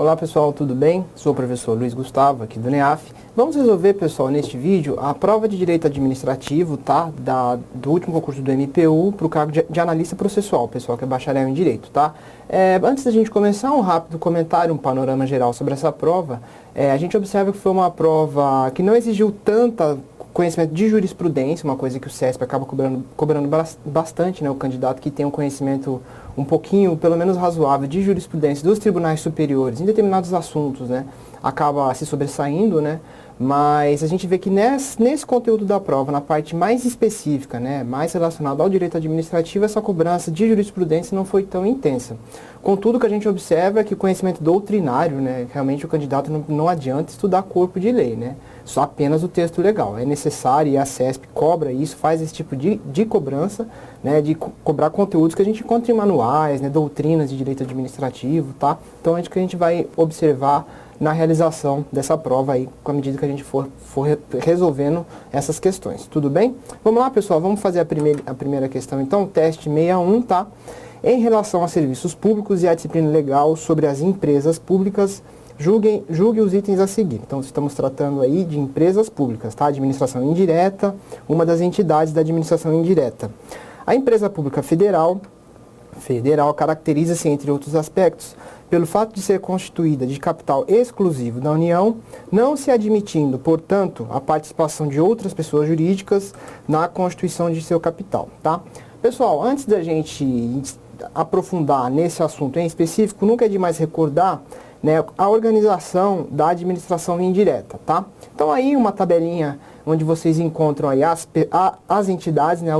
Olá pessoal, tudo bem? Sou o professor Luiz Gustavo, aqui do NEAF. Vamos resolver, pessoal, neste vídeo, a prova de Direito Administrativo, tá? Do último concurso do MPU para o cargo de analista processual, pessoal, que é bacharel em Direito, tá? Antes da gente começar, um rápido comentário, um panorama geral sobre essa prova. A gente observa que foi uma prova que não exigiu tanta conhecimento de jurisprudência, uma coisa que o CESP acaba cobrando bastante, né? O candidato que tem um conhecimento um pouquinho, pelo menos razoável, de jurisprudência dos tribunais superiores em determinados assuntos, né? Acaba se sobressaindo, né? Mas a gente vê que nesse conteúdo da prova, na parte mais específica, né, mais relacionada ao direito administrativo, essa cobrança de jurisprudência não foi tão intensa. Contudo, o que a gente observa é que o conhecimento doutrinário, né, realmente o candidato não adianta estudar corpo de lei, né, só apenas o texto legal. É necessário, e a CESP cobra isso, faz esse tipo de cobrança, né, de cobrar conteúdos que a gente encontra em manuais, né, doutrinas de direito administrativo, tá? Então, é que a gente vai observar na realização dessa prova aí, com a medida que a gente for resolvendo essas questões. Tudo bem? Vamos lá, pessoal, vamos fazer a primeira questão, então, teste 61, tá? Em relação a serviços públicos e a disciplina legal sobre as empresas públicas, julgue os itens a seguir. Então, estamos tratando aí de empresas públicas, tá? Administração indireta, uma das entidades da administração indireta. A empresa pública federal caracteriza-se, entre outros aspectos, pelo fato de ser constituída de capital exclusivo da União, não se admitindo, portanto, a participação de outras pessoas jurídicas na constituição de seu capital, tá? Pessoal, antes da gente aprofundar nesse assunto em específico, nunca é demais recordar, né, a organização da administração indireta, tá? Então aí uma tabelinha onde vocês encontram aí as entidades, né,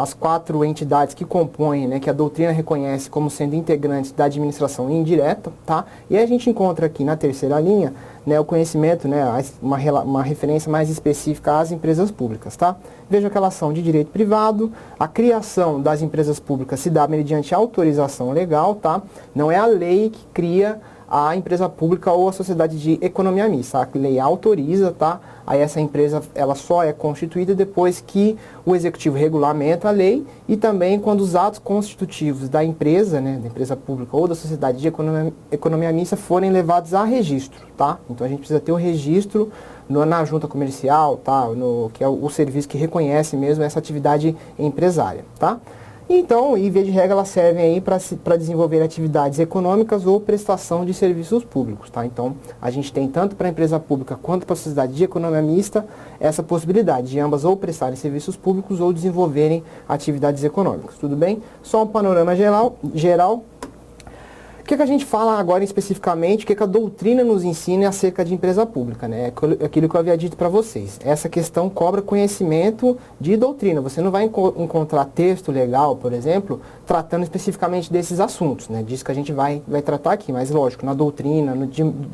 as 4 entidades que compõem, né, que a doutrina reconhece como sendo integrantes da administração indireta, tá? E aí a gente encontra aqui na terceira linha, né, o conhecimento, né, uma referência mais específica às empresas públicas, tá? Veja que elas são de direito privado, a criação das empresas públicas se dá mediante autorização legal, tá? Não é a lei que cria a empresa pública ou a sociedade de economia mista. A lei autoriza, tá? Aí essa empresa, ela só é constituída depois que o executivo regulamenta a lei e também quando os atos constitutivos da empresa, né, da empresa pública ou da sociedade de economia mista forem levados a registro, tá? Então a gente precisa ter o registro na junta comercial, tá? Que é o serviço que reconhece mesmo essa atividade empresária, tá? Então, e via de regra, elas servem aí para desenvolver atividades econômicas ou prestação de serviços públicos, tá? Então, a gente tem tanto para a empresa pública quanto para a sociedade de economia mista essa possibilidade de ambas ou prestarem serviços públicos ou desenvolverem atividades econômicas, tudo bem? Só um panorama geral. O que a gente fala agora especificamente, o que a doutrina nos ensina acerca de empresa pública, né? É aquilo que eu havia dito para vocês. Essa questão cobra conhecimento de doutrina. Você não vai encontrar texto legal, por exemplo, tratando especificamente desses assuntos, né? Disso que a gente vai tratar aqui, mas lógico, na doutrina,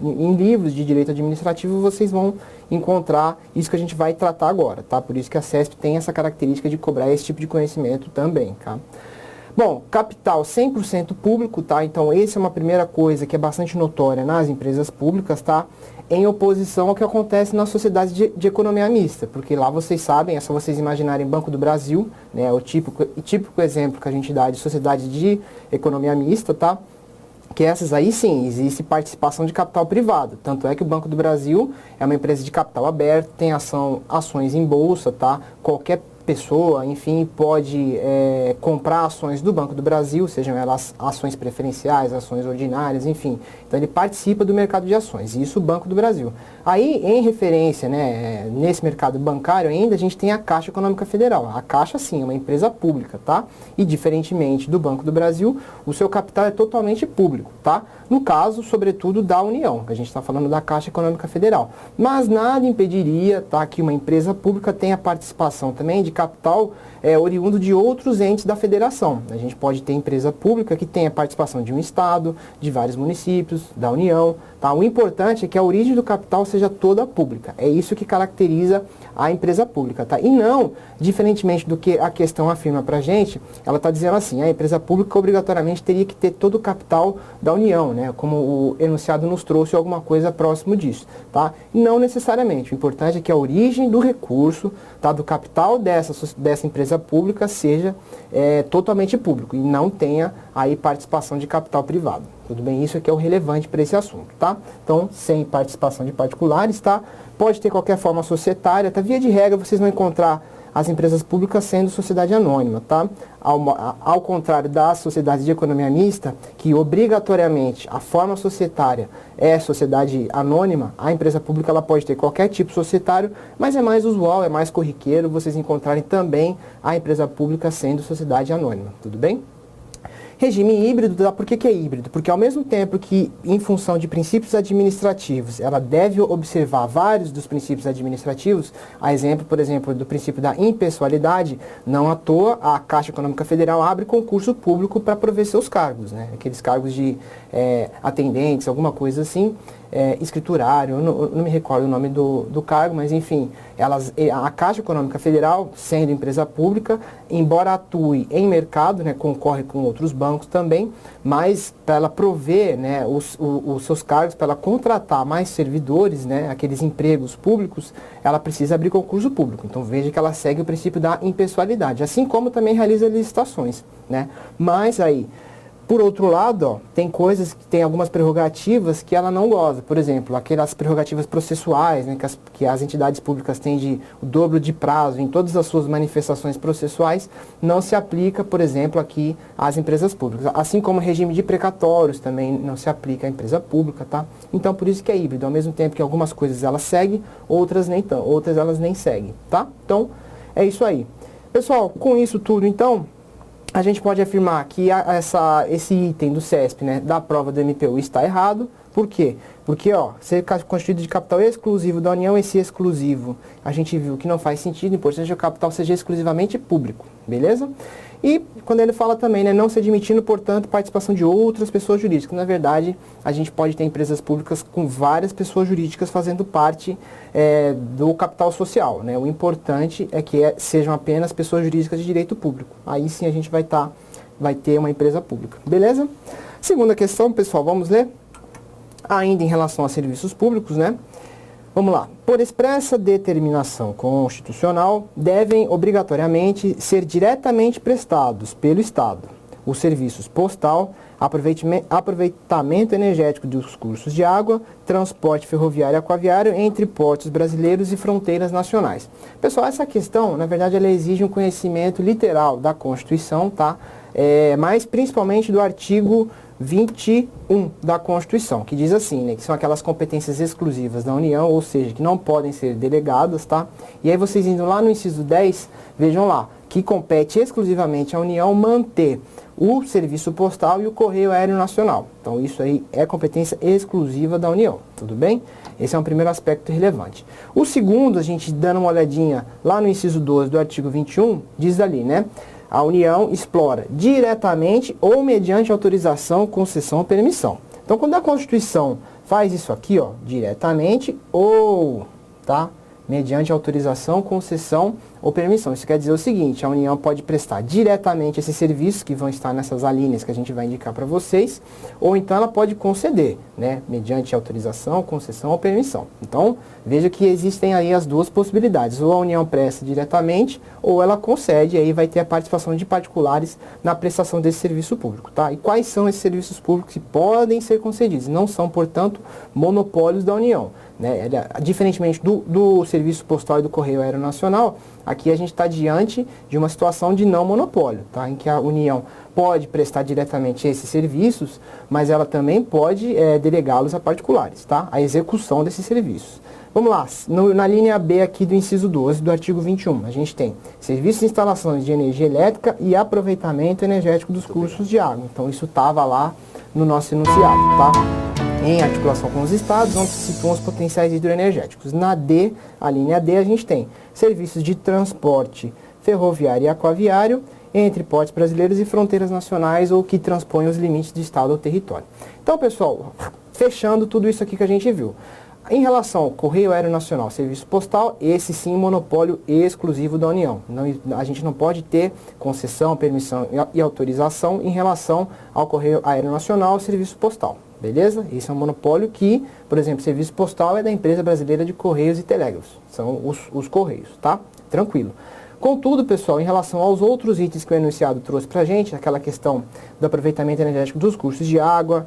em livros de direito administrativo, vocês vão encontrar isso que a gente vai tratar agora, tá? Por isso que a CESP tem essa característica de cobrar esse tipo de conhecimento também, tá? Bom, capital 100% público, tá? Então, essa é uma primeira coisa que é bastante notória nas empresas públicas, tá? Em oposição ao que acontece na sociedade de economia mista, porque lá vocês sabem, é só vocês imaginarem Banco do Brasil, né? O típico exemplo que a gente dá de sociedade de economia mista, tá? Que essas aí sim, existe participação de capital privado. Tanto é que o Banco do Brasil é uma empresa de capital aberto, tem ações em bolsa, tá? Qualquer pessoa, enfim, pode comprar ações do Banco do Brasil, sejam elas ações preferenciais, ações ordinárias, enfim. Então ele participa do mercado de ações, isso o Banco do Brasil. Aí, em referência, né, nesse mercado bancário ainda, a gente tem a Caixa Econômica Federal. A Caixa, sim, é uma empresa pública, tá? E diferentemente do Banco do Brasil, o seu capital é totalmente público, tá? No caso, sobretudo, da União, que a gente está falando da Caixa Econômica Federal. Mas nada impediria, tá, que uma empresa pública tenha participação também de capital oriundo de outros entes da federação. A gente pode ter empresa pública que tenha participação de um estado, de vários municípios, da União, tá? O importante é que a origem do capital seja toda pública. É isso que caracteriza a empresa pública, tá? E não, diferentemente do que a questão afirma pra gente, ela está dizendo assim, a empresa pública obrigatoriamente teria que ter todo o capital da União, né? Como o enunciado nos trouxe alguma coisa próximo disso, tá? Não necessariamente. O importante é que a origem do recurso, tá, do capital dessa empresa pública seja totalmente público e não tenha aí participação de capital privado. Tudo bem? Isso aqui é o relevante para esse assunto, tá? Então, sem participação de particulares, tá? Pode ter qualquer forma societária, tá? Via de regra, vocês vão encontrar as empresas públicas sendo sociedade anônima, tá? Ao contrário das sociedades de economia mista, que obrigatoriamente a forma societária é sociedade anônima, a empresa pública ela pode ter qualquer tipo societário, mas é mais usual, é mais corriqueiro vocês encontrarem também a empresa pública sendo sociedade anônima, tudo bem? Regime híbrido, por que é híbrido? Porque ao mesmo tempo que, em função de princípios administrativos, ela deve observar vários dos princípios administrativos, a exemplo, por exemplo, do princípio da impessoalidade, não à toa a Caixa Econômica Federal abre concurso público para prover seus cargos, né? Aqueles cargos de atendentes, alguma coisa assim, escriturário, eu não me recordo o nome do cargo, mas enfim, a Caixa Econômica Federal, sendo empresa pública, embora atue em mercado, né, concorre com outros bancos também, mas para ela prover, né, os seus cargos, para ela contratar mais servidores, né, aqueles empregos públicos, ela precisa abrir concurso público. Então veja que ela segue o princípio da impessoalidade, assim como também realiza licitações, né? Mas aí, por outro lado, ó, tem coisas que tem algumas prerrogativas que ela não goza. Por exemplo, aquelas prerrogativas processuais, né, que as entidades públicas têm de o dobro de prazo em todas as suas manifestações processuais, não se aplica, por exemplo, aqui às empresas públicas. Assim como o regime de precatórios também não se aplica à empresa pública, tá? Então, por isso que é híbrido. Ao mesmo tempo que algumas coisas elas seguem, outras elas nem seguem, tá? Então, é isso aí. Pessoal, com isso tudo, então, a gente pode afirmar que esse item do CESP, né, da prova do MPU está errado. Por quê? Porque, ó, ser constituído de capital exclusivo da União, esse exclusivo, a gente viu que não faz sentido, é importante que o capital seja exclusivamente público, beleza? E quando ele fala também, né, não se admitindo, portanto, participação de outras pessoas jurídicas. Na verdade, a gente pode ter empresas públicas com várias pessoas jurídicas fazendo parte do capital social, né? O importante é que sejam apenas pessoas jurídicas de direito público. Aí sim a gente vai ter uma empresa pública, beleza? Segunda questão, pessoal, vamos ler? Ainda em relação a serviços públicos, né? Vamos lá. Por expressa determinação constitucional, devem obrigatoriamente ser diretamente prestados pelo Estado os serviços postal, aproveitamento energético dos cursos de água, transporte ferroviário e aquaviário entre portos brasileiros e fronteiras nacionais. Pessoal, essa questão, na verdade, ela exige um conhecimento literal da Constituição, tá? Mas principalmente do artigo 21 da Constituição, que diz assim, né, que são aquelas competências exclusivas da União, ou seja, que não podem ser delegadas, tá? E aí vocês indo lá no inciso 10, vejam lá, que compete exclusivamente à União manter o serviço postal e o correio aéreo nacional. Então isso aí é competência exclusiva da União, tudo bem? Esse é um primeiro aspecto relevante. O segundo, a gente dando uma olhadinha lá no inciso 12 do artigo 21, diz ali, né? A União explora diretamente ou mediante autorização, concessão ou permissão. Então, quando a Constituição faz isso aqui, ó, diretamente ou, tá? Mediante autorização, concessão ou permissão. Isso quer dizer o seguinte, a União pode prestar diretamente esses serviços que vão estar nessas alíneas que a gente vai indicar para vocês, ou então ela pode conceder, né, mediante autorização, concessão ou permissão. Então, veja que existem aí as duas possibilidades, ou a União presta diretamente, ou ela concede, e aí vai ter a participação de particulares na prestação desse serviço público, tá? E quais são esses serviços públicos que podem ser concedidos? Não são, portanto, monopólios da União, né? Diferentemente do serviço postal e do correio aéreo nacional, aqui a gente está diante de uma situação de não monopólio, tá? Em que a União pode prestar diretamente esses serviços, mas ela também pode delegá-los a particulares, tá? A execução desses serviços. Vamos lá, na linha B aqui do inciso 12 do artigo 21, a gente tem serviços de instalações de energia elétrica e aproveitamento energético dos cursos de água. Então isso estava lá no nosso enunciado, tá? Em articulação com os estados, onde se situam os potenciais hidroenergéticos. Na D, a linha D, a gente tem serviços de transporte ferroviário e aquaviário entre portos brasileiros e fronteiras nacionais ou que transpõem os limites de estado ou território. Então, pessoal, fechando tudo isso aqui que a gente viu. Em relação ao Correio Aéreo Nacional, Serviço Postal, esse sim monopólio exclusivo da União. A gente não pode ter concessão, permissão e autorização em relação ao Correio Aéreo Nacional, Serviço Postal. Beleza? Esse é um monopólio que, por exemplo, Serviço Postal é da Empresa Brasileira de Correios e Telégrafos. São os Correios, tá? Tranquilo. Contudo, pessoal, em relação aos outros itens que o enunciado trouxe para a gente, aquela questão do aproveitamento energético dos cursos de água,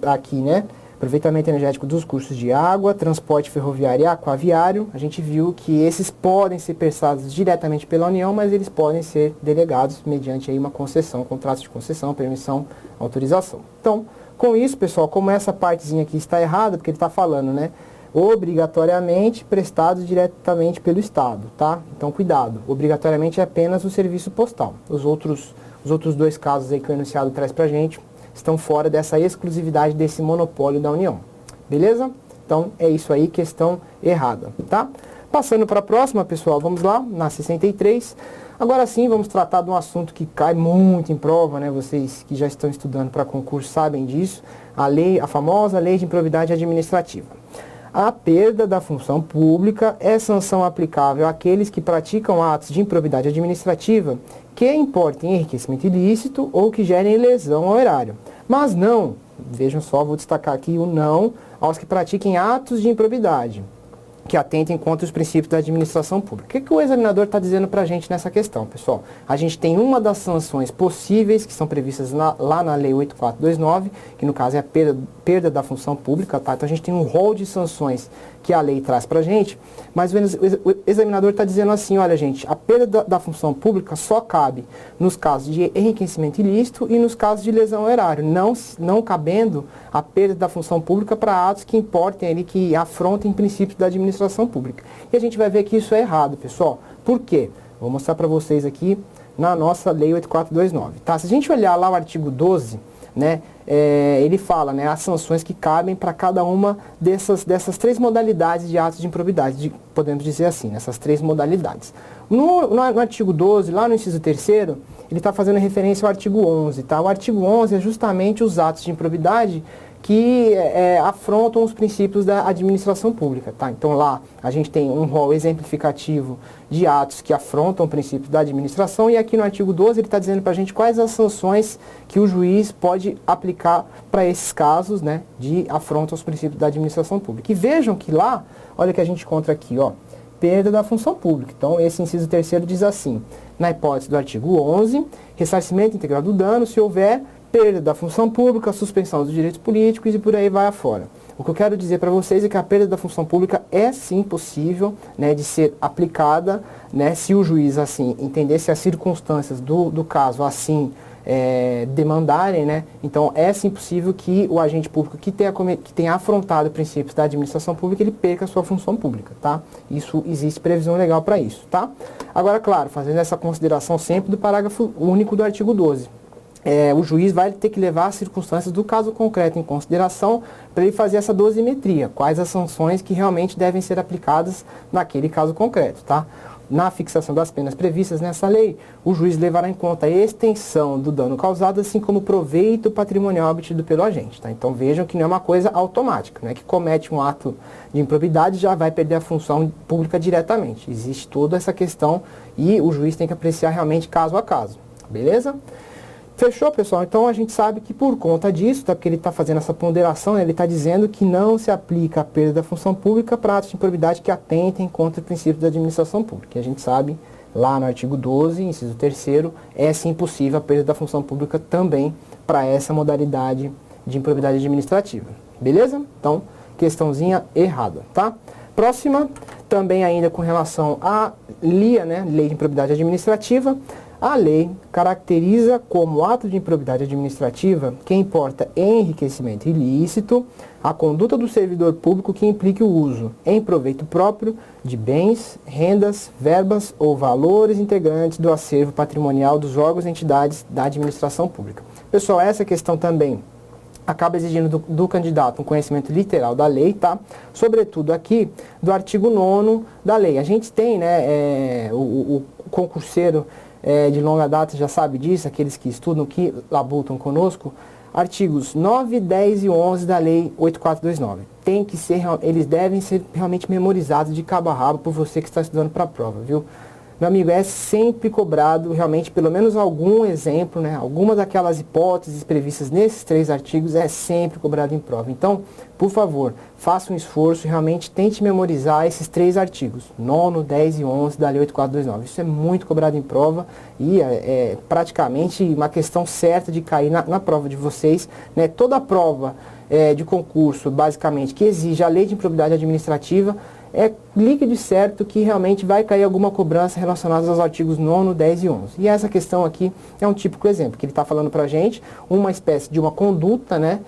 aqui, né? Aproveitamento energético dos cursos de água, transporte ferroviário e aquaviário, a gente viu que esses podem ser prestados diretamente pela União, mas eles podem ser delegados mediante aí uma concessão, contrato de concessão, permissão, autorização. Então, com isso, pessoal, como essa partezinha aqui está errada, porque ele está falando, né? Obrigatoriamente prestados diretamente pelo Estado, tá? Então, cuidado. Obrigatoriamente é apenas o serviço postal. Os outros dois casos aí que o enunciado traz pra gente estão fora dessa exclusividade desse monopólio da União. Beleza? Então, é isso aí, questão errada, tá? Passando para a próxima, pessoal, vamos lá, na 63. Agora sim, vamos tratar de um assunto que cai muito em prova, né? Vocês que já estão estudando para concurso sabem disso. A famosa Lei de Improbidade Administrativa. A perda da função pública é sanção aplicável àqueles que praticam atos de improbidade administrativa que importem enriquecimento ilícito ou que gerem lesão ao erário. Mas não, vejam só, vou destacar aqui o não aos que pratiquem atos de improbidade, que atentem contra os princípios da administração pública. O que o examinador está dizendo para a gente nessa questão, pessoal? A gente tem uma das sanções possíveis, que são previstas lá na Lei 8429, que no caso é a perda da função pública, tá? Então a gente tem um rol de sanções que a lei traz para a gente, mas o examinador está dizendo assim, olha gente, a perda da função pública só cabe nos casos de enriquecimento ilícito e nos casos de lesão ao erário, não cabendo a perda da função pública para atos que importem ali, que afrontem princípios da administração pública. E a gente vai ver que isso é errado, pessoal. Por quê? Vou mostrar para vocês aqui na nossa Lei 8429. Tá? Se a gente olhar lá o artigo 12, né, ele fala, né, as sanções que cabem para cada uma dessas três modalidades de atos de improbidade, podemos dizer assim, nessas três modalidades. No artigo 12, lá no inciso 3º, ele está fazendo referência ao artigo 11. Tá? O artigo 11 é justamente os atos de improbidade que afrontam os princípios da administração pública. Tá? Então lá a gente tem um rol exemplificativo de atos que afrontam o princípio da administração, e aqui no artigo 12 ele está dizendo para a gente quais as sanções que o juiz pode aplicar para esses casos, né, de afronta aos princípios da administração pública. E vejam que lá, olha o que a gente encontra aqui, ó, perda da função pública. Então esse inciso 3º diz assim, na hipótese do artigo 11, ressarcimento integral do dano se houver perda da função pública, suspensão dos direitos políticos e por aí vai afora. O que eu quero dizer para vocês é que a perda da função pública é sim possível, né, de ser aplicada, né, se o juiz assim entender, se as circunstâncias do caso assim demandarem, né, então é sim possível que o agente público que tenha afrontado princípios da administração pública, ele perca a sua função pública, tá? Isso, existe previsão legal para isso, tá? Agora, claro, fazendo essa consideração sempre do parágrafo único do artigo 12. O juiz vai ter que levar as circunstâncias do caso concreto em consideração para ele fazer essa dosimetria, quais as sanções que realmente devem ser aplicadas naquele caso concreto, tá? Na fixação das penas previstas nessa lei, o juiz levará em conta a extensão do dano causado, assim como o proveito patrimonial obtido pelo agente, tá? Então vejam que não é uma coisa automática, né? Que comete um ato de improbidade já vai perder a função pública diretamente. Existe toda essa questão e o juiz tem que apreciar realmente caso a caso, beleza? Fechou, pessoal? Então a gente sabe que por conta disso, tá, porque ele está fazendo essa ponderação, né, ele está dizendo que não se aplica a perda da função pública para atos de improbidade que atentem contra o princípio da administração pública. E a gente sabe, lá no artigo 12, inciso 3º, é sim possível a perda da função pública também para essa modalidade de improbidade administrativa. Beleza? Então, questãozinha errada, tá? Próxima, também ainda com relação à LIA, né, Lei de Improbidade Administrativa. A lei caracteriza como ato de improbidade administrativa que importa enriquecimento ilícito a conduta do servidor público que implique o uso em proveito próprio de bens, rendas, verbas ou valores integrantes do acervo patrimonial dos órgãos e entidades da administração pública. Pessoal, essa questão também acaba exigindo do candidato um conhecimento literal da lei, tá? Sobretudo aqui do artigo 9º da lei. A gente tem, né, o concurseiro de longa data já sabe disso, aqueles que estudam, que labutam conosco, artigos 9, 10 e 11 da Lei 8429. Eles devem ser realmente memorizados de cabo a rabo por você que está estudando para a prova, viu? meu amigo, é sempre cobrado realmente pelo menos algum exemplo, né? Alguma daquelas hipóteses previstas nesses 3 artigos é sempre cobrado em prova. Então, por favor, faça um esforço e realmente tente memorizar esses 3 artigos, 9º, 10 e 11 da Lei 8429. Isso é muito cobrado em prova e é praticamente uma questão certa de cair na prova de vocês, né? Toda a prova de concurso, basicamente, que exige a Lei de Improbidade Administrativa, é líquido e certo que realmente vai cair alguma cobrança relacionada aos artigos 9º, 10 e 11. E essa questão aqui é um típico exemplo, que ele está falando para a gente, uma espécie de uma conduta, né?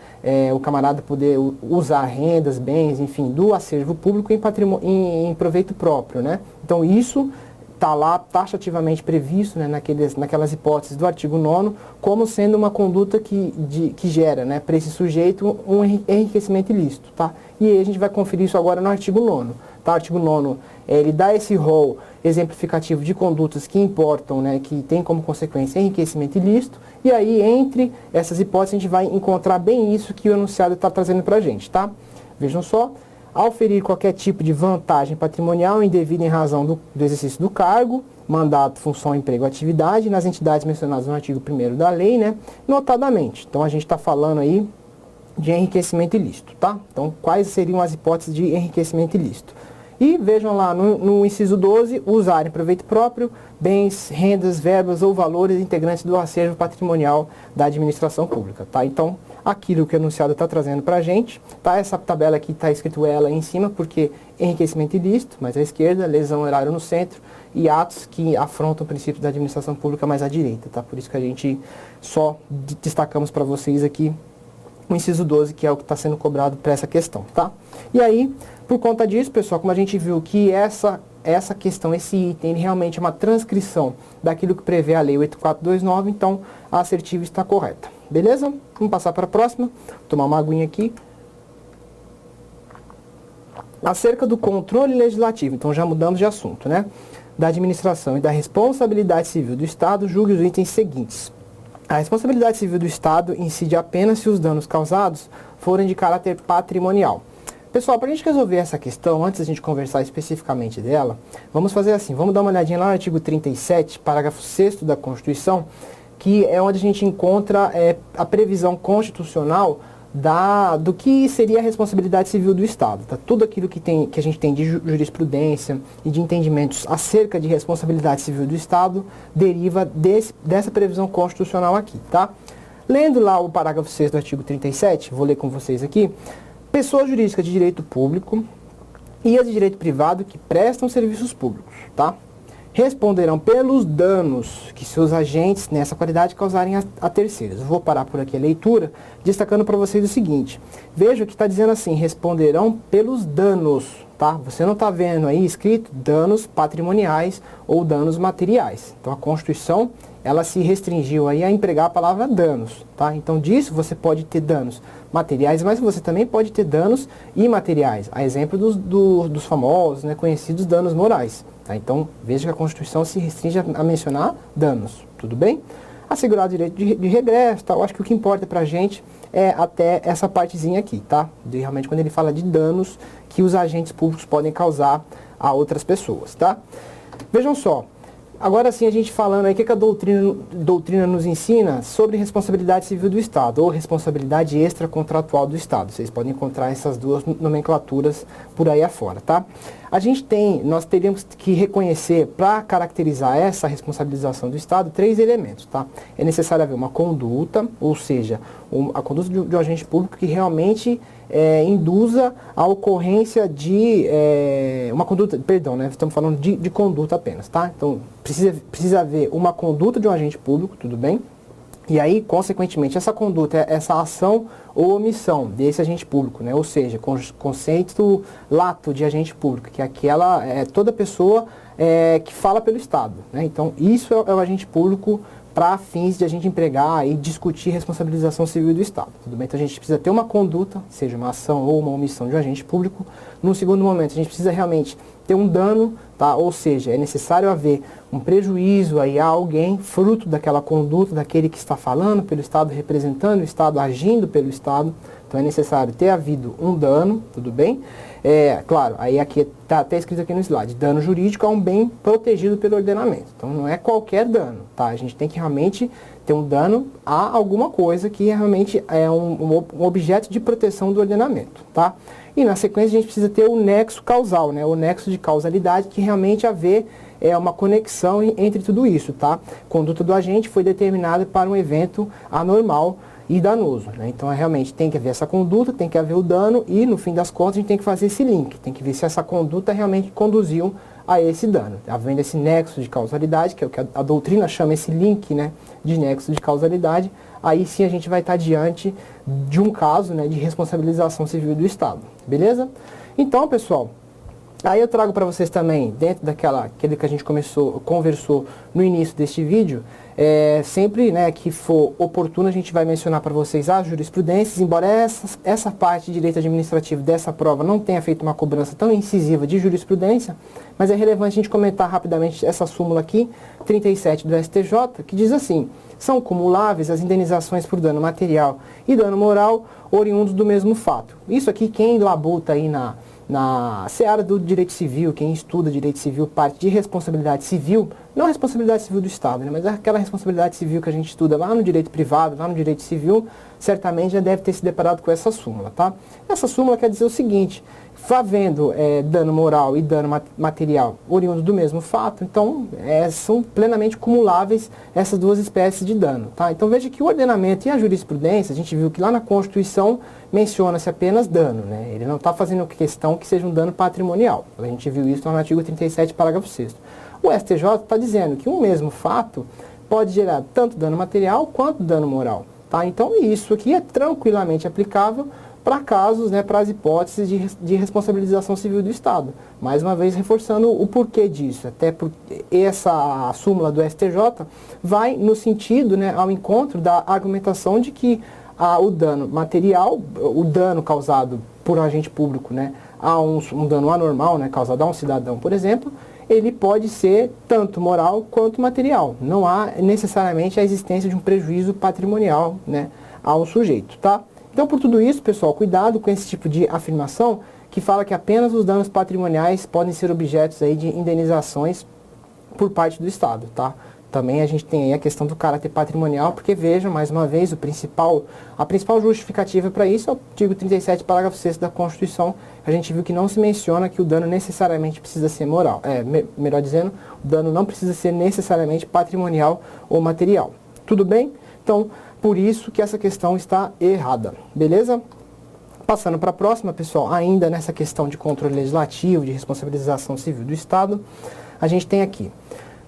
O camarada poder usar rendas, bens, enfim, do acervo público em proveito próprio, né? Então isso está lá taxativamente previsto, né, naquelas hipóteses do artigo 9º, como sendo uma conduta que gera, né, para esse sujeito um enriquecimento ilícito, tá? E aí a gente vai conferir isso agora no artigo 9º, tá? O artigo 9º, ele dá esse rol exemplificativo de condutas que importam, né, que tem como consequência enriquecimento ilícito, e aí entre essas hipóteses a gente vai encontrar bem isso que o enunciado está trazendo para a gente, tá? Vejam só. Ao ferir qualquer tipo de vantagem patrimonial indevida em razão do exercício do cargo, mandato, função, emprego, atividade, nas entidades mencionadas no artigo 1º da lei, né, notadamente. Então, a gente está falando aí de enriquecimento ilícito, tá? Então, quais seriam as hipóteses de enriquecimento ilícito? E vejam lá no inciso 12, usar em proveito próprio bens, rendas, verbas ou valores integrantes do acervo patrimonial da administração pública, tá? Então, aquilo que o enunciado está trazendo para a gente, tá? Essa tabela aqui está escrito ela em cima, porque enriquecimento ilícito, mais à esquerda, lesão horário no centro, e atos que afrontam o princípio da administração pública mais à direita, tá? Por isso que a gente só destacamos para vocês aqui o inciso 12, que é o que está sendo cobrado para essa questão, tá? E aí, por conta disso, pessoal, como a gente viu que essa questão, esse item, ele realmente é uma transcrição daquilo que prevê a Lei 8429, então a assertiva está correta. Beleza? Vamos passar para a próxima. Tomar uma aguinha aqui. Acerca do controle legislativo, então já mudamos de assunto, né? Da administração e da responsabilidade civil do Estado, julgue os itens seguintes. A responsabilidade civil do Estado incide apenas se os danos causados forem de caráter patrimonial. Pessoal, para a gente resolver essa questão, antes da gente conversar especificamente dela, vamos fazer assim, vamos dar uma olhadinha lá no artigo 37, parágrafo 6º da Constituição, que é onde a gente encontra a previsão constitucional do que seria a responsabilidade civil do Estado. Tá? Tudo aquilo que a gente tem de jurisprudência e de entendimentos acerca de responsabilidade civil do Estado deriva dessa previsão constitucional aqui. Tá? Lendo lá o parágrafo 6º do artigo 37, vou ler com vocês aqui, pessoas jurídicas de direito público e as de direito privado que prestam serviços públicos, tá? Responderão pelos danos que seus agentes nessa qualidade causarem a terceiros. Eu vou parar por aqui a leitura, destacando para vocês o seguinte. Veja que está dizendo assim, responderão pelos danos, tá? Você não está vendo aí escrito danos patrimoniais ou danos materiais. Então a Constituição, ela se restringiu aí a empregar a palavra danos, tá? Então disso você pode ter danos materiais, mas você também pode ter danos imateriais, a exemplo dos famosos, né, conhecidos danos morais. Tá? Então, veja que a Constituição se restringe a mencionar danos, tudo bem? Assegurar o direito de regresso, tá? Eu acho que o que importa pra gente é até essa partezinha aqui, tá? Realmente quando ele fala de danos que os agentes públicos podem causar a outras pessoas, tá? Vejam só. Agora sim, a gente falando aí, o que a doutrina nos ensina sobre responsabilidade civil do Estado, ou responsabilidade extracontratual do Estado. Vocês podem encontrar essas duas nomenclaturas por aí afora, tá? Nós teríamos que reconhecer, para caracterizar essa responsabilização do Estado, 3 elementos, tá? É necessário haver uma conduta, ou seja, a conduta de um agente público que realmente induza a ocorrência de uma conduta, perdão, né? Estamos falando de conduta apenas, tá? Então, precisa haver uma conduta de um agente público, tudo bem? E aí, consequentemente, essa conduta, essa ação ou omissão desse agente público, né? Ou seja, conceito lato de agente público, que é toda pessoa que fala pelo Estado, né? Então, isso é o agente público para fins de a gente empregar e discutir responsabilização civil do Estado, tudo bem? Então, a gente precisa ter uma conduta, seja uma ação ou uma omissão de um agente público. No segundo momento, a gente precisa realmente ter um dano, tá? Ou seja, é necessário haver um prejuízo aí a alguém, fruto daquela conduta, daquele que está falando pelo Estado, representando o Estado, agindo pelo Estado. Então é necessário ter havido um dano, tudo bem? Claro, aí aqui está até escrito aqui no slide, dano jurídico é um bem protegido pelo ordenamento. Então não é qualquer dano, tá? A gente tem que realmente ter um dano a alguma coisa que realmente é um objeto de proteção do ordenamento, tá? E na sequência a gente precisa ter o nexo causal, né? O nexo de causalidade que realmente haver uma conexão entre tudo isso, tá? Conduta do agente foi determinada para um evento anormal e danoso, né? Então realmente tem que haver essa conduta, tem que haver o dano e no fim das contas a gente tem que fazer esse link, tem que ver se essa conduta realmente conduziu a esse dano. Havendo esse nexo de causalidade, que é o que a doutrina chama esse link, né, de nexo de causalidade, aí sim a gente vai estar diante de um caso, né, de responsabilização civil do Estado, beleza? Então, pessoal, aí eu trago para vocês também, dentro daquele que a gente conversou no início deste vídeo, sempre, né, que for oportuno a gente vai mencionar para vocês as jurisprudências, embora essa parte de direito administrativo dessa prova não tenha feito uma cobrança tão incisiva de jurisprudência, mas é relevante a gente comentar rapidamente essa súmula aqui, 37 do STJ, que diz assim: são cumuláveis as indenizações por dano material e dano moral oriundos do mesmo fato. Isso aqui, quem labuta aí na seara do direito civil, quem estuda direito civil, parte de responsabilidade civil, não a responsabilidade civil do Estado, né, mas aquela responsabilidade civil que a gente estuda lá no direito privado, lá no direito civil, certamente já deve ter se deparado com essa súmula, tá? Essa súmula quer dizer o seguinte: havendo dano moral e dano material oriundo do mesmo fato, então são plenamente cumuláveis essas duas espécies de dano, tá? Então veja que o ordenamento e a jurisprudência, a gente viu que lá na Constituição menciona-se apenas dano, né? Ele não está fazendo questão que seja um dano patrimonial. A gente viu isso no artigo 37, parágrafo 6º. O STJ está dizendo que um mesmo fato pode gerar tanto dano material quanto dano moral, tá? Então isso aqui é tranquilamente aplicável para casos, né, para as hipóteses de responsabilização civil do Estado. Mais uma vez reforçando o porquê disso, até porque essa súmula do STJ vai no sentido, né, ao encontro da argumentação de que o dano material, o dano causado por um agente público, né, a um dano anormal, né, causado a um cidadão, por exemplo, ele pode ser tanto moral quanto material. Não há necessariamente a existência de um prejuízo patrimonial, né, a um sujeito, tá? Então, por tudo isso, pessoal, cuidado com esse tipo de afirmação que fala que apenas os danos patrimoniais podem ser objetos aí de indenizações por parte do Estado, tá? Também a gente tem aí a questão do caráter patrimonial, porque vejam, mais uma vez, a principal justificativa para isso é o artigo 37, parágrafo 6º da Constituição. A gente viu que não se menciona que o dano necessariamente precisa ser moral. Melhor dizendo, o dano não precisa ser necessariamente patrimonial ou material. Tudo bem? Então, por isso que essa questão está errada, beleza? Passando para a próxima, pessoal, ainda nessa questão de controle legislativo, de responsabilização civil do Estado, a gente tem aqui: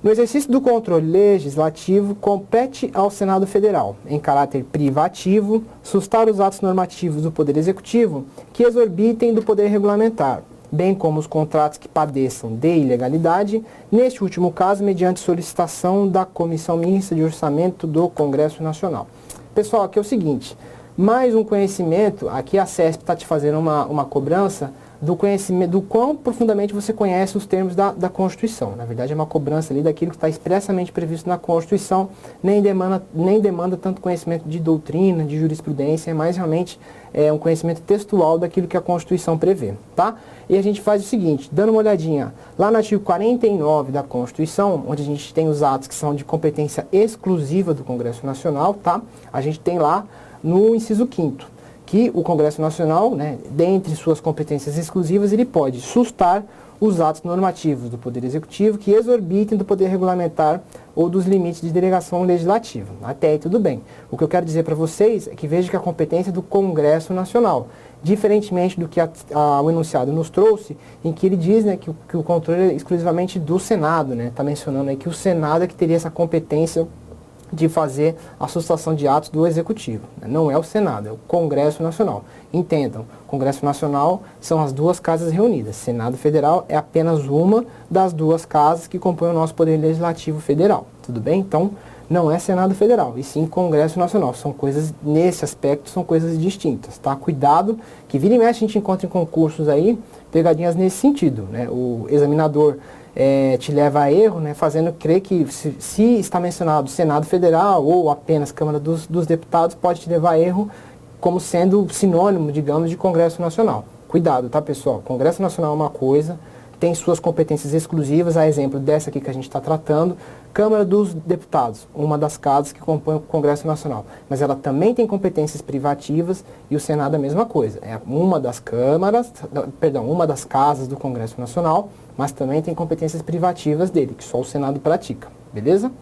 no exercício do controle legislativo, compete ao Senado Federal, em caráter privativo, sustar os atos normativos do Poder Executivo que exorbitem do Poder Regulamentar, bem como os contratos que padeçam de ilegalidade, neste último caso, mediante solicitação da Comissão Mista de Orçamento do Congresso Nacional. Pessoal, aqui é o seguinte: mais um conhecimento, aqui a CESP está te fazendo uma cobrança do conhecimento, do quão profundamente você conhece os termos da Constituição. Na verdade, é uma cobrança ali daquilo que está expressamente previsto na Constituição, nem demanda tanto conhecimento de doutrina, de jurisprudência, é mais realmente um conhecimento textual daquilo que a Constituição prevê, tá? E a gente faz o seguinte, dando uma olhadinha lá no artigo 49 da Constituição, onde a gente tem os atos que são de competência exclusiva do Congresso Nacional, tá? A gente tem lá no inciso 5º, que o Congresso Nacional, né, dentre suas competências exclusivas, ele pode sustar os atos normativos do Poder Executivo que exorbitem do Poder Regulamentar ou dos limites de delegação legislativa. Até aí tudo bem. O que eu quero dizer para vocês é que veja que a competência é do Congresso Nacional, diferentemente do que o enunciado nos trouxe, em que ele diz, né, que o controle é exclusivamente do Senado, né, está mencionando aí que o Senado é que teria essa competência de fazer a sustação de atos do Executivo. Não é o Senado, é o Congresso Nacional. Entendam, Congresso Nacional são as duas casas reunidas. Senado Federal é apenas uma das duas casas que compõem o nosso Poder Legislativo Federal. Tudo bem? Então, não é Senado Federal, e sim Congresso Nacional. São coisas, nesse aspecto, são coisas distintas, tá? Cuidado, que vira e mexe a gente encontra em concursos aí pegadinhas nesse sentido, né? O examinador te leva a erro, né, fazendo crer que se está mencionado Senado Federal ou apenas Câmara dos Deputados, pode te levar a erro como sendo sinônimo, digamos, de Congresso Nacional. Cuidado, tá, pessoal? Congresso Nacional é uma coisa, tem suas competências exclusivas, a exemplo dessa aqui que a gente está tratando, Câmara dos Deputados, uma das casas que compõem o Congresso Nacional. Mas ela também tem competências privativas e o Senado é a mesma coisa. É uma das câmaras, perdão, uma das casas do Congresso Nacional, mas também tem competências privativas dele, que só o Senado pratica, beleza?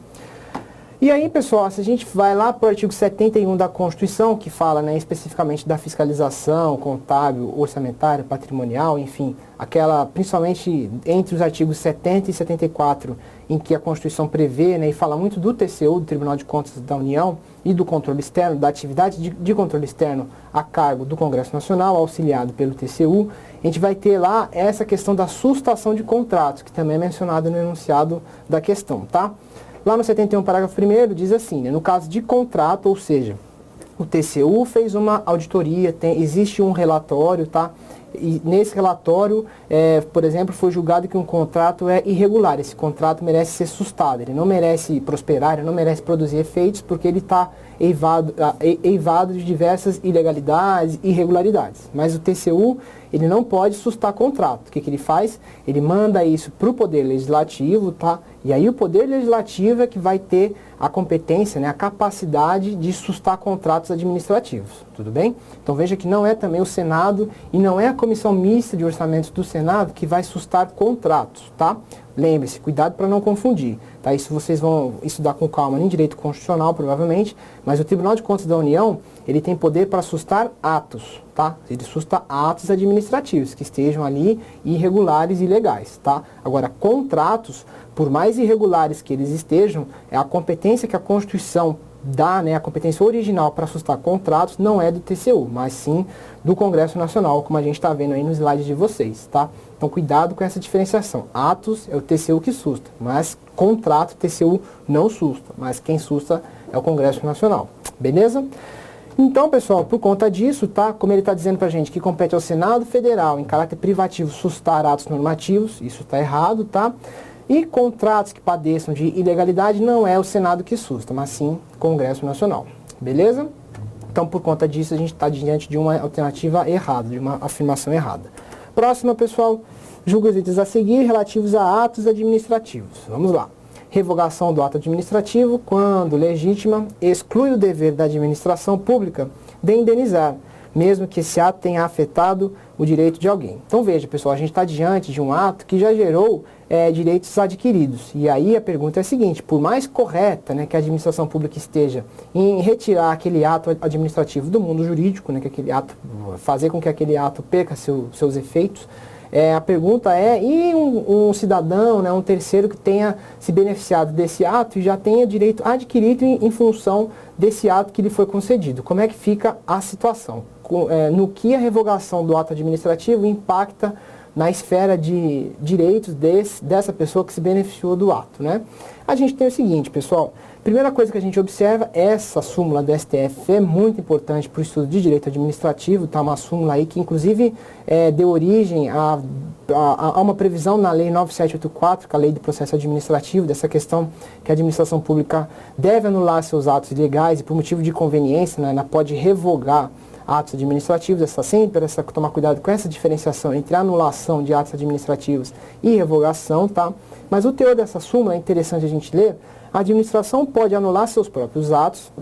E aí, pessoal, se a gente vai lá para o artigo 71 da Constituição, que fala, né, especificamente da fiscalização contábil, orçamentária, patrimonial, enfim, aquela, principalmente entre os artigos 70 e 74, em que a Constituição prevê, né, e fala muito do TCU, do Tribunal de Contas da União, e do controle externo, da atividade de controle externo a cargo do Congresso Nacional, auxiliado pelo TCU, a gente vai ter lá essa questão da sustação de contratos, que também é mencionada no enunciado da questão, tá? Lá no 71, parágrafo 1º, diz assim, né, no caso de contrato, ou seja, o TCU fez uma auditoria, existe um relatório, tá? E nesse relatório, por exemplo, foi julgado que um contrato é irregular, esse contrato merece ser sustado, ele não merece prosperar, ele não merece produzir efeitos, porque ele está eivado de diversas ilegalidades e irregularidades. Mas o TCU, ele não pode sustar contrato. O que ele faz? Ele manda isso para o Poder Legislativo, tá? E aí o Poder Legislativo é que vai ter a competência, né, a capacidade de sustar contratos administrativos, tudo bem? Então veja que não é também o Senado e não é a Comissão Mista de Orçamentos do Senado que vai sustar contratos, tá? Lembre-se, cuidado para não confundir, tá? Isso vocês vão estudar com calma em direito constitucional, provavelmente, mas o Tribunal de Contas da União, ele tem poder para sustar atos, tá? Ele susta atos administrativos que estejam ali irregulares e ilegais, tá? Agora, contratos, por mais irregulares que eles estejam, é a competência que a Constituição dá, né, a competência original para sustar contratos não é do TCU, mas sim do Congresso Nacional, como a gente está vendo aí nos slides de vocês, tá? Então cuidado com essa diferenciação. Atos é o TCU que susta, mas contrato o TCU não susta, mas quem susta é o Congresso Nacional, beleza? Então, pessoal, por conta disso, tá? Como ele está dizendo para a gente que compete ao Senado Federal, em caráter privativo, sustar atos normativos, isso está errado, tá? E contratos que padeçam de ilegalidade não é o Senado que susta, mas sim o Congresso Nacional. Beleza? Então, por conta disso, a gente está diante de uma alternativa errada, de uma afirmação errada. Próxima, pessoal, julga os itens a seguir relativos a atos administrativos. Vamos lá. Revogação do ato administrativo, quando legítima, exclui o dever da administração pública de indenizar, mesmo que esse ato tenha afetado o direito de alguém. Então veja, pessoal, a gente está diante de um ato que já gerou direitos adquiridos. E aí a pergunta é a seguinte, por mais correta, né, que a administração pública esteja em retirar aquele ato administrativo do mundo jurídico, né, que aquele ato, fazer com que aquele ato perca seus efeitos, a pergunta é, e um cidadão, né, um terceiro que tenha se beneficiado desse ato e já tenha direito adquirido em função desse ato que lhe foi concedido? Como é que fica a situação? No que a revogação do ato administrativo impacta na esfera de direitos dessa pessoa que se beneficiou do ato, né? A gente tem o seguinte, pessoal, primeira coisa que a gente observa, essa súmula do STF é muito importante para o estudo de direito administrativo, tá? Uma súmula aí que inclusive deu origem a uma previsão na lei 9784, que é a lei do processo administrativo, dessa questão que a administração pública deve anular seus atos ilegais e por motivo de conveniência, né, ela pode revogar atos administrativos, tomar cuidado com essa diferenciação entre anulação de atos administrativos e revogação, tá? Mas o teor dessa súmula é interessante a gente ler. A administração pode anular seus próprios atos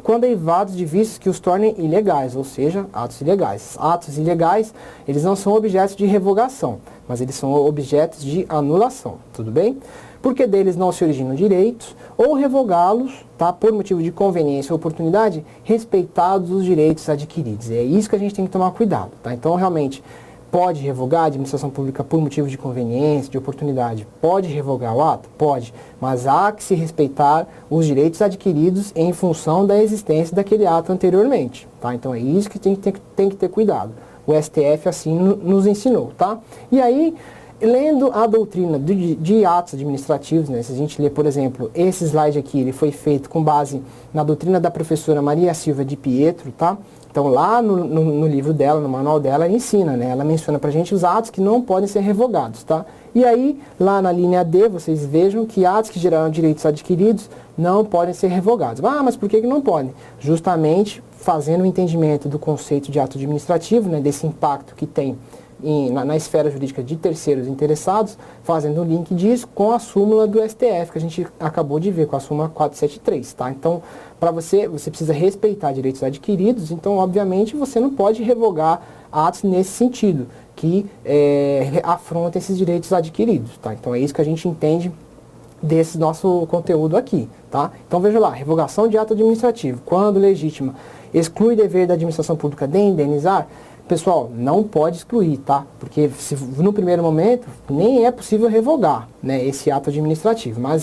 quando eivados de vícios que os tornem ilegais, ou seja, atos ilegais. Atos ilegais, eles não são objetos de revogação, mas eles são objetos de anulação, tudo bem? Porque deles não se originam direitos, ou revogá-los, tá, por motivo de conveniência ou oportunidade, respeitados os direitos adquiridos. É isso que a gente tem que tomar cuidado, tá? Então, realmente, pode revogar a administração pública por motivo de conveniência, de oportunidade? Pode revogar o ato? Pode, mas há que se respeitar os direitos adquiridos em função da existência daquele ato anteriormente, tá? Então, é isso que tem que ter cuidado. O STF assim nos ensinou, tá? E aí, Lendo a doutrina de atos administrativos, né, se a gente ler, por exemplo, esse slide aqui, ele foi feito com base na doutrina da professora Maria Silva de Pietro, tá? Então, lá no livro dela, no manual dela, ela ensina, né? Ela menciona pra gente os atos que não podem ser revogados, tá? E aí, lá na linha D, vocês vejam que atos que geraram direitos adquiridos não podem ser revogados. Ah, mas por que não podem? Justamente fazendo o entendimento do conceito de ato administrativo, né? Desse impacto que tem na esfera jurídica de terceiros interessados, fazendo o link disso com a súmula do STF, que a gente acabou de ver, com a súmula 473, tá? Então, para você precisa respeitar direitos adquiridos, então, obviamente, você não pode revogar atos nesse sentido, que afronta esses direitos adquiridos, tá? Então, é isso que a gente entende desse nosso conteúdo aqui, tá? Então, veja lá, revogação de ato administrativo, quando legítima, exclui dever da administração pública de indenizar. Pessoal, não pode excluir, tá? Porque no primeiro momento nem é possível revogar, né, esse ato administrativo. Mas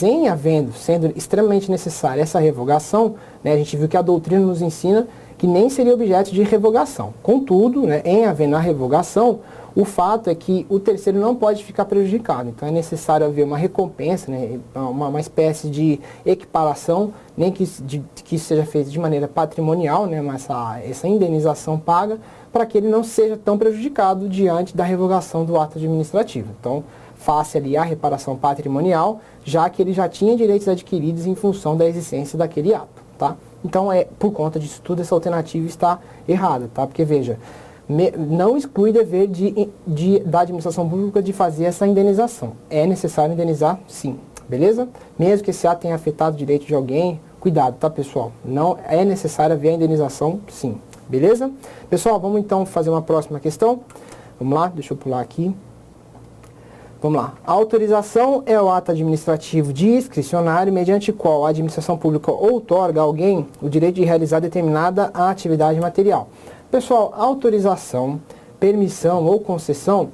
sendo extremamente necessária essa revogação, né, a gente viu que a doutrina nos ensina que nem seria objeto de revogação. Contudo, né, em havendo a revogação, o fato é que o terceiro não pode ficar prejudicado. Então é necessário haver uma recompensa, né, uma espécie de equiparação, nem que isso seja feito de maneira patrimonial, né, mas essa indenização paga, para que ele não seja tão prejudicado diante da revogação do ato administrativo. Então, faça ali a reparação patrimonial, já que ele já tinha direitos adquiridos em função da existência daquele ato, tá? Então, por conta disso tudo, essa alternativa está errada, tá? Porque, veja, não exclui dever da administração pública de fazer essa indenização. É necessário indenizar, sim, beleza? Mesmo que esse ato tenha afetado o direito de alguém, cuidado, tá, pessoal? Não é necessário haver a indenização, sim. Beleza? Pessoal, vamos então fazer uma próxima questão. Vamos lá, deixa eu pular aqui. Vamos lá. A autorização é o ato administrativo discricionário mediante o qual a administração pública outorga a alguém o direito de realizar determinada atividade material. Pessoal, autorização, permissão ou concessão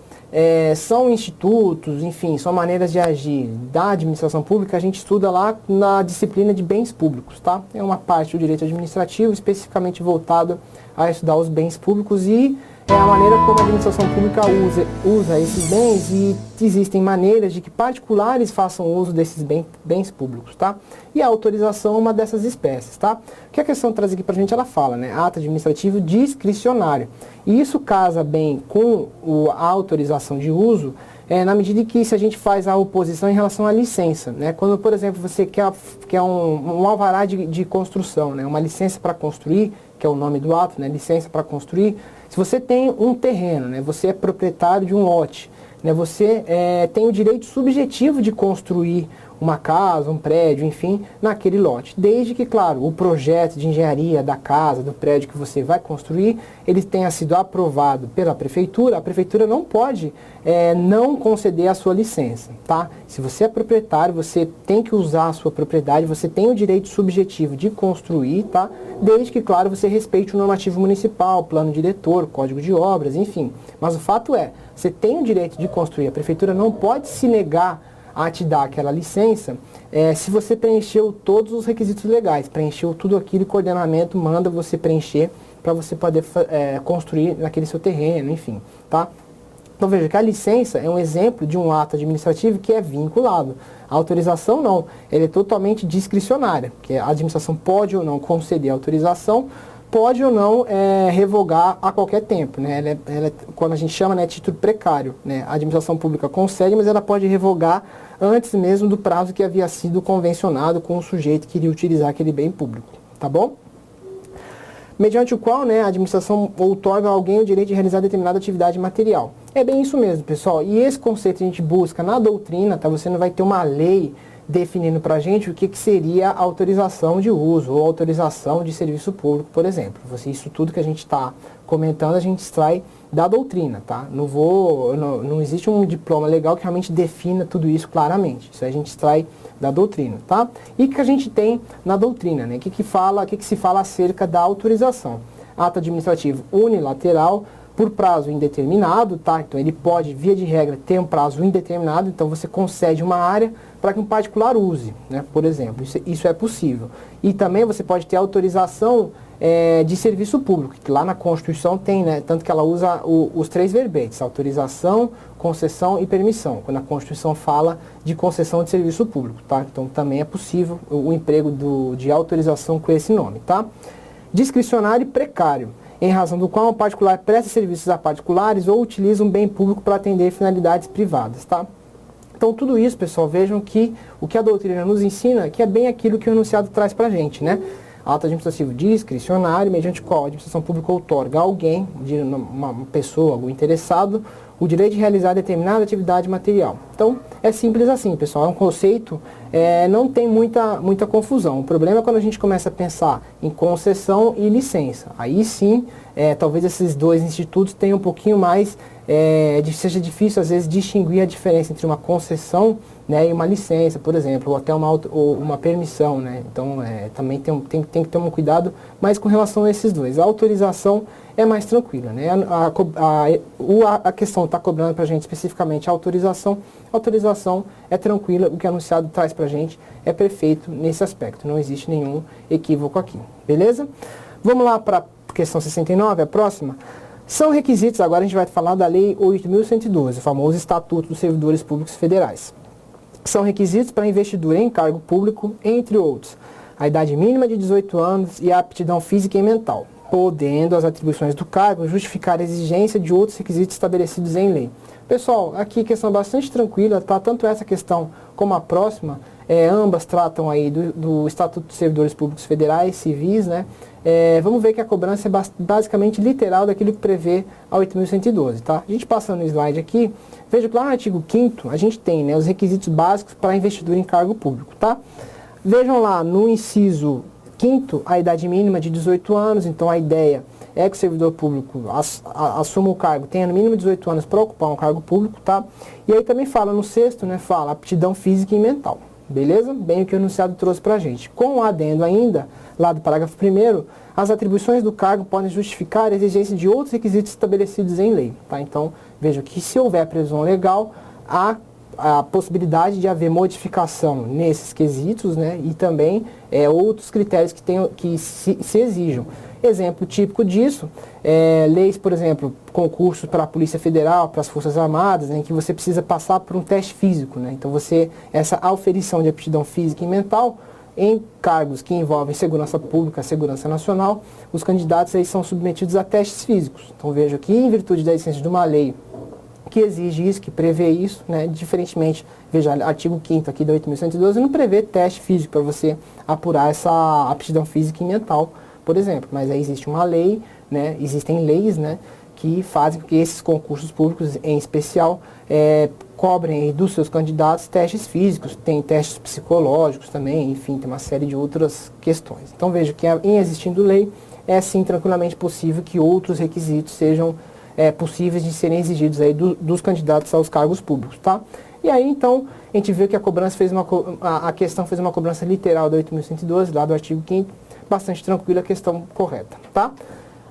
são institutos, enfim, são maneiras de agir da administração pública. A gente estuda lá na disciplina de bens públicos, tá? É uma parte do direito administrativo especificamente voltada a estudar os bens públicos e a maneira como a administração pública usa esses bens, e existem maneiras de que particulares façam uso desses bens públicos, tá? E a autorização é uma dessas espécies, tá? O que a questão traz aqui pra gente, ela fala, né? Ato administrativo discricionário. E isso casa bem com a autorização de uso, na medida que se a gente faz a oposição em relação à licença, né? Quando, por exemplo, você quer um alvará de construção, né? Uma licença para construir, que é o nome do ato, né? Licença para construir. Se você tem um terreno, né? Você é proprietário de um lote, né? Você tem o direito subjetivo de construir uma casa, um prédio, enfim, naquele lote. Desde que, claro, o projeto de engenharia da casa, do prédio que você vai construir, ele tenha sido aprovado pela prefeitura. A prefeitura não pode não conceder a sua licença, tá? Se você é proprietário, você tem que usar a sua propriedade, você tem o direito subjetivo de construir, tá? Desde que, claro, você respeite o normativo municipal, plano diretor, código de obras, enfim. Mas o fato é, você tem o direito de construir, a prefeitura não pode se negar a te dar aquela licença se você preencheu todos os requisitos legais, preencheu tudo aquilo que o ordenamento manda você preencher para você poder construir naquele seu terreno, enfim, tá? Então veja que a licença é um exemplo de um ato administrativo que é vinculado. A autorização não, ela é totalmente discricionária, que a administração pode ou não conceder a autorização, pode ou não revogar a qualquer tempo, né? Ela quando a gente chama, né, título precário, né? A administração pública concede, mas ela pode revogar antes mesmo do prazo que havia sido convencionado com o sujeito que iria utilizar aquele bem público, tá bom? Mediante o qual, né, a administração outorga a alguém o direito de realizar determinada atividade material. É bem isso mesmo, pessoal. E esse conceito a gente busca na doutrina, tá? Você não vai ter uma lei definindo para a gente o que seria autorização de uso ou autorização de serviço público, por exemplo. Isso tudo que a gente está comentando, a gente extrai da doutrina, tá? Não existe um diploma legal que realmente defina tudo isso claramente. Isso a gente extrai da doutrina, tá? E o que a gente tem na doutrina, né? O que se fala acerca da autorização? Ato administrativo unilateral, por prazo indeterminado, tá? Então ele pode, via de regra, ter um prazo indeterminado, então você concede uma área para que um particular use, né? Por exemplo, isso é possível. E também você pode ter autorização de serviço público, que lá na Constituição tem, né? Tanto que ela usa os 3 verbetes, autorização, concessão e permissão, quando a Constituição fala de concessão de serviço público, tá? Então também é possível o emprego de autorização com esse nome, tá? Discricionário e precário, em razão do qual um particular presta serviços a particulares ou utiliza um bem público para atender finalidades privadas, tá? Então tudo isso, pessoal, vejam que o que a doutrina nos ensina, que é bem aquilo que o enunciado traz para a gente, né? Ato administrativo discricionário, mediante qual a administração pública outorga a alguém, uma pessoa, algum interessado, o direito de realizar determinada atividade material. Então, é simples assim, pessoal. É um conceito, não tem muita confusão. O problema é quando a gente começa a pensar em concessão e licença. Aí sim, talvez esses 2 institutos tenham um pouquinho mais, seja difícil às vezes distinguir a diferença entre uma concessão, né, e uma licença, por exemplo, ou até uma permissão, né? Então, também tem que ter um cuidado, mas com relação a esses 2. A autorização é mais tranquila, né? A questão está cobrando para a gente especificamente a autorização. A autorização é tranquila, o que o anunciado traz para a gente é perfeito nesse aspecto, não existe nenhum equívoco aqui, beleza? Vamos lá para a questão 69, a próxima. São requisitos, agora a gente vai falar da Lei 8.112, o famoso Estatuto dos Servidores Públicos Federais. São requisitos para investidura em cargo público, entre outros, a idade mínima de 18 anos e a aptidão física e mental, podendo as atribuições do cargo justificar a exigência de outros requisitos estabelecidos em lei. Pessoal, aqui questão bastante tranquila, tá? Tanto essa questão como a próxima, ambas tratam aí do Estatuto dos Servidores Públicos Federais, civis, né? Vamos ver que a cobrança é basicamente literal daquilo que prevê a 8.112, tá? A gente passando no slide aqui, veja que lá no artigo 5º a gente tem, né, os requisitos básicos para investidura em cargo público, tá? Vejam lá no inciso 5º, a idade mínima de 18 anos, então a ideia é que o servidor público assuma o cargo, tenha no mínimo 18 anos para ocupar um cargo público, tá? E aí também fala no 6º, né, fala aptidão física e mental, beleza? Bem o que o enunciado trouxe para a gente. Com o adendo ainda, lá do parágrafo 1º, as atribuições do cargo podem justificar a exigência de outros requisitos estabelecidos em lei, tá? Então, vejam que se houver previsão legal, há a possibilidade de haver modificação nesses quesitos, né, e também outros critérios que se exijam. Exemplo típico disso, leis, por exemplo, concursos para a Polícia Federal, para as Forças Armadas, né, em que você precisa passar por um teste físico, né, então essa auferição de aptidão física e mental, em cargos que envolvem segurança pública, segurança nacional, os candidatos aí são submetidos a testes físicos. Então veja que, em virtude da existência de uma lei que exige isso, que prevê isso, né, diferentemente, veja, artigo 5º aqui da 8.112 não prevê teste físico para você apurar essa aptidão física e mental, por exemplo, mas aí existe uma lei, né, existem leis, né, que fazem com que esses concursos públicos, em especial, cobrem aí dos seus candidatos testes físicos, tem testes psicológicos também, enfim, tem uma série de outras questões. Então veja que em existindo lei, é sim tranquilamente possível que outros requisitos sejam possíveis de serem exigidos aí dos candidatos aos cargos públicos, tá? E aí, então, a gente vê que a questão fez uma cobrança literal da 8.112, lá do artigo 5º, bastante tranquila, a questão correta, tá?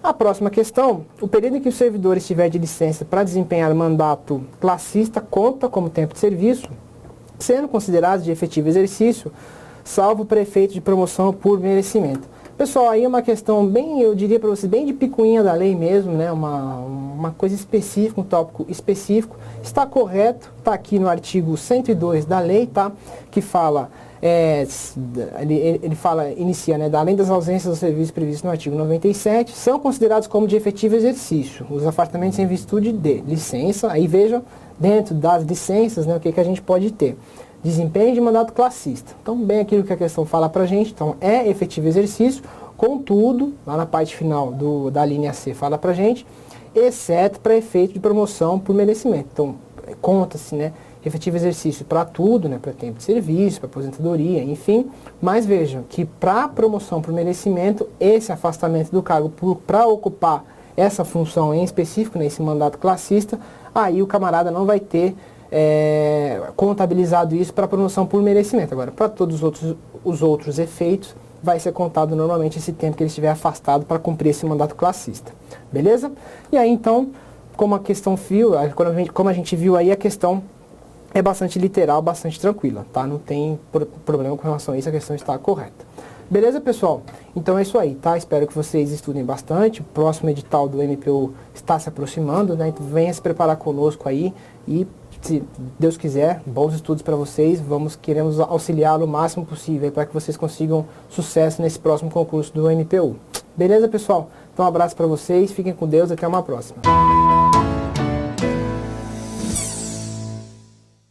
A próxima questão, o período em que o servidor estiver de licença para desempenhar mandato classista conta como tempo de serviço, sendo considerado de efetivo exercício, salvo para efeito de promoção por merecimento. Pessoal, aí é uma questão bem, eu diria para vocês, bem de picuinha da lei mesmo, né? Uma coisa específica, um tópico específico. Está correto, está aqui no artigo 102 da lei, tá? Que fala, inicia, né? Além das ausências do serviço previstas no artigo 97, são considerados como de efetivo exercício os afastamentos em virtude de licença. Aí vejam, dentro das licenças, né, o que a gente pode ter. Desempenho de mandato classista. Então, bem aquilo que a questão fala pra gente. Então, é efetivo exercício, contudo, lá na parte final da linha C fala pra gente, exceto para efeito de promoção por merecimento. Então, conta-se, né, efetivo exercício para tudo, né, para tempo de serviço, para aposentadoria, enfim. Mas vejam que para promoção por merecimento, esse afastamento do cargo público para ocupar essa função em específico, nesse mandato classista, aí o camarada não vai ter contabilizado isso para promoção por merecimento. Agora, para todos os outros efeitos, vai ser contado normalmente esse tempo que ele estiver afastado para cumprir esse mandato classista. Beleza? E aí então, como a questão como a gente viu aí, a questão é bastante literal, bastante tranquila, tá? Não tem problema com relação a isso, a questão está correta. Beleza, pessoal? Então é isso aí, tá? Espero que vocês estudem bastante. O próximo edital do MPU está se aproximando, né? Então venha se preparar conosco aí e, se Deus quiser, bons estudos para vocês. Queremos auxiliá-lo o máximo possível para que vocês consigam sucesso nesse próximo concurso do MPU. Beleza, pessoal? Então um abraço para vocês, fiquem com Deus, até uma próxima.